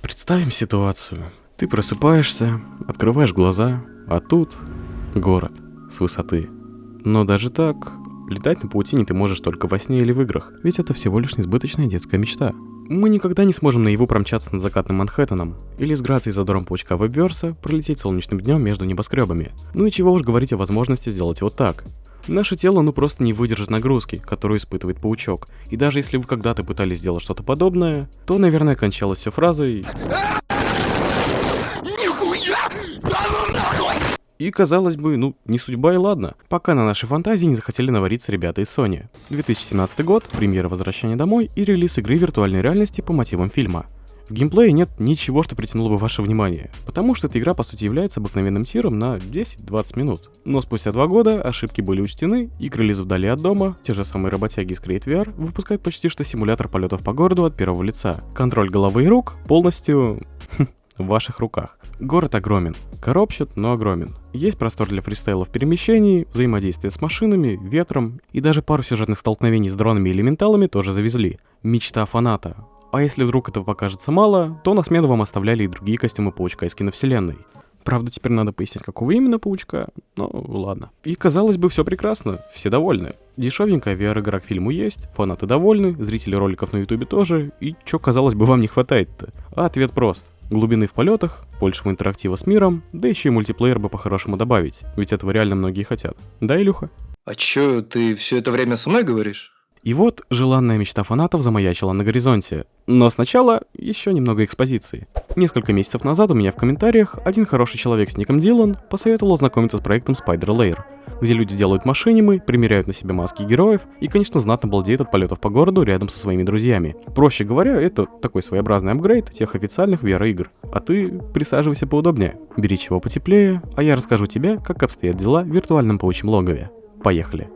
Представим ситуацию. Ты просыпаешься, открываешь глаза, а тут город с высоты. Но даже так, летать на паутине ты можешь только во сне или в играх, ведь это всего лишь несбыточная детская мечта. Мы никогда не сможем наяву промчаться над закатным Манхэттеном, или с грацией задором паучка Вебверса пролететь солнечным днем между небоскребами. Ну и чего уж говорить о возможности сделать вот так. Наше тело просто не выдержит нагрузки, которую испытывает паучок. И даже если вы когда-то пытались сделать что-то подобное, то, наверное, кончалось все фразой и, казалось бы, не судьба и ладно, пока на нашей фантазии не захотели навариться ребята из Sony. 2017 год, премьера «Возвращения домой» и релиз игры виртуальной реальности по мотивам фильма. В геймплее нет ничего, что притянуло бы ваше внимание, потому что эта игра по сути является обыкновенным тиром на 10-20 минут. Но спустя 2 года ошибки были учтены, и к релизу вдали от дома, те же самые работяги из Create VR выпускают почти что симулятор полетов по городу от первого лица. Контроль головы и рук полностью в ваших руках. Город огромен. Коробчат, но огромен. Есть простор для фристайла в перемещении, взаимодействия с машинами, ветром, и даже пару сюжетных столкновений с дронами и элементалами тоже завезли. Мечта фаната. А если вдруг этого покажется мало, то на смену вам оставляли и другие костюмы паучка из киновселенной. Правда, теперь надо пояснять, какого именно паучка, но ладно. И казалось бы, все прекрасно, все довольны. Дешевенькая VR-игра к фильму есть, фанаты довольны, зрители роликов на ютубе тоже, и чё, казалось бы, вам не хватает-то? А ответ прост. Глубины в полетах, большего интерактива с миром, да еще и мультиплеер бы по-хорошему добавить, ведь этого реально многие хотят. Да, Илюха? А чё, ты все это время со мной говоришь? И вот желанная мечта фанатов замаячила на горизонте. Но сначала еще немного экспозиции. Несколько месяцев назад у меня в комментариях один хороший человек с ником Дилан посоветовал ознакомиться с проектом Spider Lair, где люди делают машинимы, примеряют на себя маски героев и, конечно, знатно балдеют от полетов по городу рядом со своими друзьями. Проще говоря, это такой своеобразный апгрейд тех официальных VR-игр. А ты присаживайся поудобнее, бери чего потеплее, а я расскажу тебе, как обстоят дела в виртуальном паучьем логове. Поехали!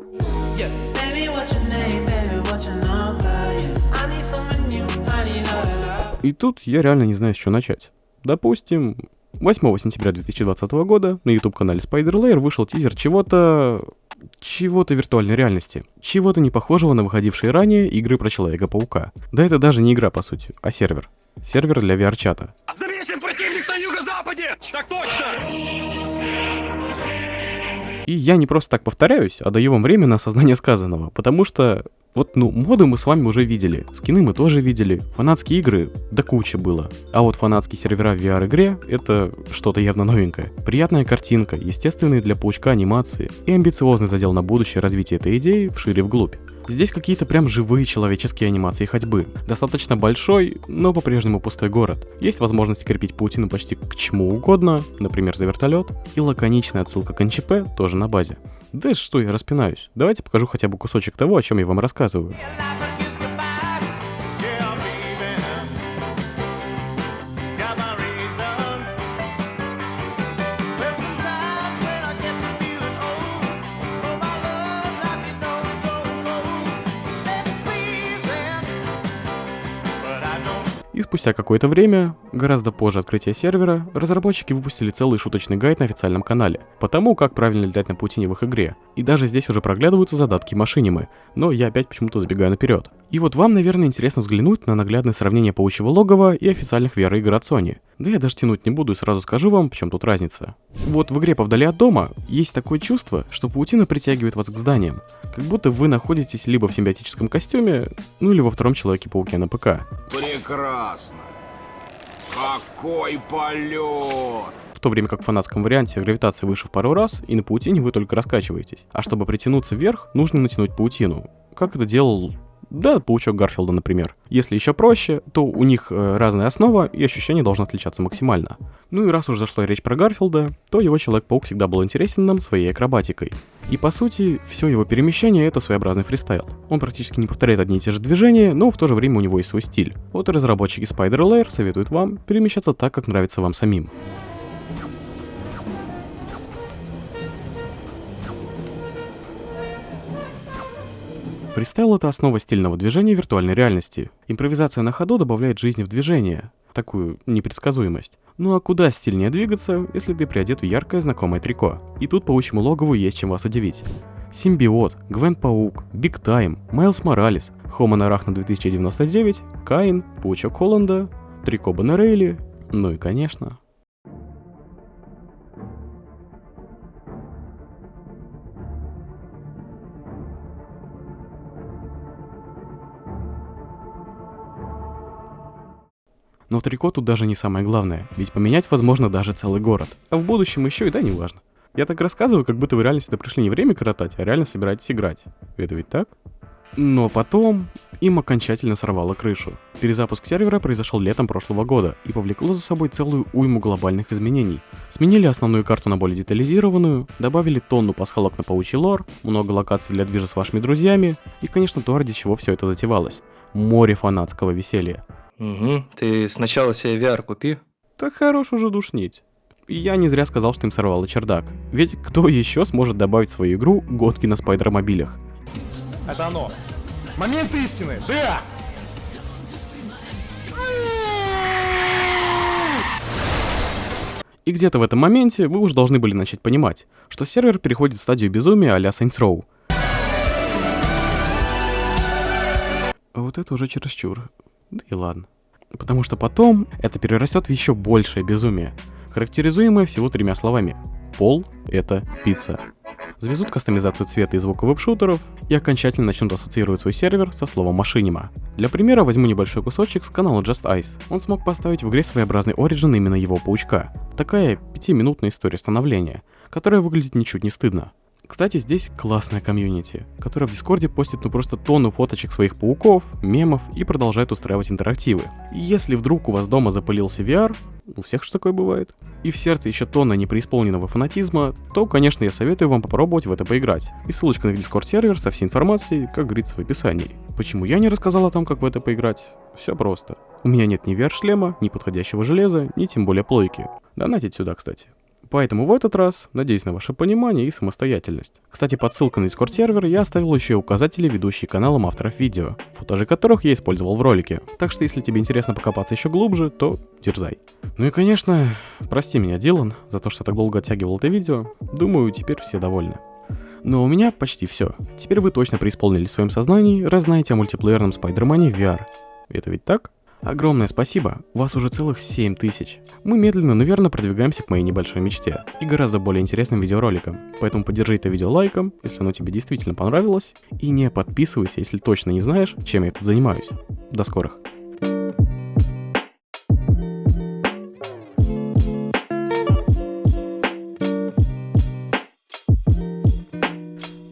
И тут я реально не знаю, с чего начать. Допустим, 8 сентября 2020 года на YouTube-канале Spider Lair вышел тизер чего-то виртуальной реальности. Чего-то не похожего на выходившие ранее игры про Человека-паука. Да это даже не игра, по сути, а сервер. Сервер для VR-чата. Заметен противник на юго-западе! Так точно! И я не просто так повторяюсь, а даю вам время на осознание сказанного, потому что моды мы с вами уже видели, скины мы тоже видели, фанатские игры, да куча было. А вот фанатские сервера в VR-игре — это что-то явно новенькое. Приятная картинка, естественные для паучка анимации и амбициозный задел на будущее развитие этой идеи вширь и вглубь. Здесь какие-то прям живые человеческие анимации ходьбы. Достаточно большой, но по-прежнему пустой город. Есть возможность крепить паутину почти к чему угодно, например, за вертолет. И лаконичная отсылка к НЧП тоже на базе. Да что я распинаюсь. Давайте покажу хотя бы кусочек того, о чем я вам рассказываю. И спустя какое-то время, гораздо позже открытия сервера, разработчики выпустили целый шуточный гайд на официальном канале по тому, как правильно летать на паутине в их игре. И даже здесь уже проглядываются задатки машинимы, но я опять почему-то забегаю наперед. И вот вам, наверное, интересно взглянуть на наглядное сравнение паучьего логова и официальных VR-игр от Sony. Да я даже тянуть не буду и сразу скажу вам, в чем тут разница. Вот в игре «Повдали от дома» есть такое чувство, что паутина притягивает вас к зданиям, как будто вы находитесь либо в симбиотическом костюме, или во втором Человеке-пауке на ПК. Прекрасно! Какой полет! В то время как в фанатском варианте гравитация выше в пару раз, и на паутине вы только раскачиваетесь. А чтобы притянуться вверх, нужно натянуть паутину. Как это делал, паучок Гарфилда, например. Если еще проще, то у них разная основа, и ощущение должно отличаться максимально. Ну и раз уж зашла речь про Гарфилда, то его Человек-паук всегда был интересен нам своей акробатикой. И по сути, все его перемещение — это своеобразный фристайл. Он практически не повторяет одни и те же движения, но в то же время у него есть свой стиль. Вот и разработчики Spider Lair советуют вам перемещаться так, как нравится вам самим. Фристайл — это основа стильного движения виртуальной реальности. Импровизация на ходу добавляет жизни в движение, такую непредсказуемость. Ну а куда стильнее двигаться, если ты приодет в яркое знакомое трико? И тут паучьему логову есть чем вас удивить. Симбиот, Гвен-паук, Биг Тайм, Майлз Моралес, Homo Arachno 2099, Каин, Паучок Холланда, Трико Боннерейли, ну и, конечно... Но Трико тут даже не самое главное, ведь поменять возможно даже целый город. А в будущем еще и да, неважно. Я так рассказываю, как будто вы реально сюда пришли не время коротать, а реально собираетесь играть. Это ведь так? Но потом им окончательно сорвало крышу. Перезапуск сервера произошел летом прошлого года и повлекло за собой целую уйму глобальных изменений. Сменили основную карту на более детализированную, добавили тонну пасхалок на паучий лор, много локаций для движа с вашими друзьями и, конечно, то, ради чего все это затевалось. Море фанатского веселья. Угу. Ты сначала себе VR купи. Так хорош уже душнить. И я не зря сказал, что им сорвало чердак. Ведь кто еще сможет добавить в свою игру гонки на спайдеромобилях? Это оно. Момент истины, да! И где-то в этом моменте вы уже должны были начать понимать, что сервер переходит в стадию безумия а-ля Saints Row. А вот это уже чересчур. Да и ладно. Потому что потом это перерастет в еще большее безумие, характеризуемое всего 3 словами. Пол — это пицца. Завезут кастомизацию цвета и звука веб-шутеров и окончательно начнут ассоциировать свой сервер со словом «машинима». Для примера возьму небольшой кусочек с канала Just Ice. Он смог поставить в игре своеобразный оригин именно его паучка. Такая 5-минутная история становления, которая выглядит ничуть не стыдно. Кстати, здесь классная комьюнити, которая в Дискорде постит просто тонну фоточек своих пауков, мемов и продолжает устраивать интерактивы. И если вдруг у вас дома запылился VR, у всех же такое бывает, и в сердце еще тонна непреисполненного фанатизма, то, конечно, я советую вам попробовать в это поиграть. И ссылочка на их Discord сервер со всей информацией, как говорится, в описании. Почему я не рассказал о том, как в это поиграть? Все просто. У меня нет ни VR-шлема, ни подходящего железа, ни тем более плойки. Донатить сюда, кстати. Поэтому в этот раз надеюсь на ваше понимание и самостоятельность. Кстати, под ссылкой на Discord сервер я оставил еще и указатели, ведущие каналом авторов видео, футажи которых я использовал в ролике. Так что если тебе интересно покопаться еще глубже, то дерзай. Ну и конечно, прости меня, Дилан, за то, что так долго оттягивал это видео. Думаю, теперь все довольны. Но у меня почти все. Теперь вы точно преисполнились в своем сознании, раз знаете о мультиплеерном Спайдермане в VR. Это ведь так? Огромное спасибо, у вас уже целых 7000. Мы медленно, но верно продвигаемся к моей небольшой мечте и гораздо более интересным видеороликам. Поэтому поддержи это видео лайком, если оно тебе действительно понравилось. И не подписывайся, если точно не знаешь, чем я тут занимаюсь. До скорых.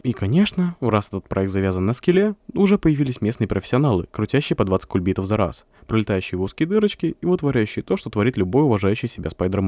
И, конечно, раз этот проект завязан на скилле, уже появились местные профессионалы, крутящие по 20 кульбитов за раз, пролетающие в узкие дырочки и вытворяющие то, что творит любой уважающий себя спайдермен.